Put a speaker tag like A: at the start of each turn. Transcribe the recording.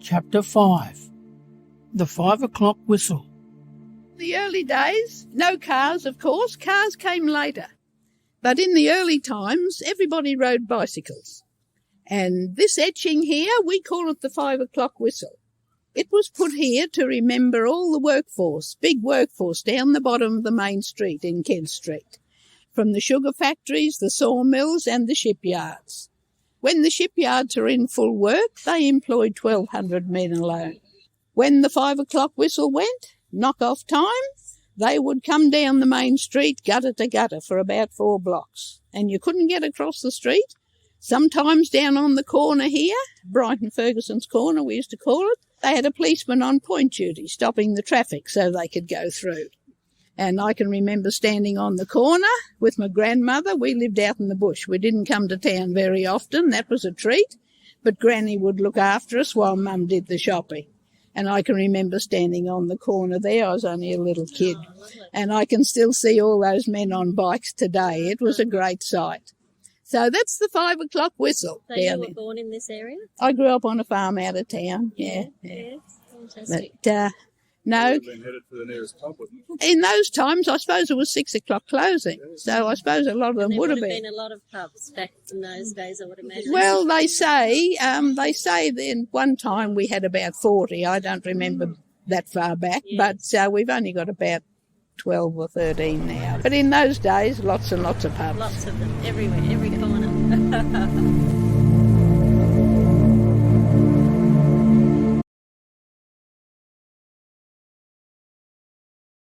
A: Chapter 5. The 5 o'clock whistle.
B: The early days, no cars, of course. Cars came later. But in the early times, everybody rode bicycles. And this etching here, we call it the 5 o'clock whistle. It was put here to remember all the workforce, big workforce, down the bottom of the main street in Kent Street, from the sugar factories, the sawmills and the shipyards. When the shipyards are in full work, they employed 1,200 men alone. When the 5 o'clock whistle went, knock-off time, they would come down the main street gutter to gutter for about 4 blocks. And you couldn't get across the street. Sometimes down on the corner here, Brighton Ferguson's corner we used to call it, they had a policeman on point duty stopping the traffic so they could go through. And I can remember standing on the corner with my grandmother. We lived out in the bush. We didn't come to town very often. That was a treat. But Granny would look after us while Mum did the shopping. And I can remember standing on the corner there. I was only a little kid. And I can still see all those men on bikes today. It was a great sight. So that's the 5 o'clock whistle.
C: So you were born in this area?
B: I grew up on a farm out of town, yeah.
C: Fantastic.
B: But, no.
D: Been headed for the nearest pub, wouldn't you?
B: In those times, I suppose it was 6 o'clock closing. So I suppose a lot of them
C: There
B: would have
C: have
B: been.
C: been a lot of pubs back in those days, I would imagine.
B: Well, they say that one time we had about 40. I don't remember that far back, but we've only got about 12 or 13 now. But in those days, lots and lots of pubs.
C: Lots of them, everywhere, every corner.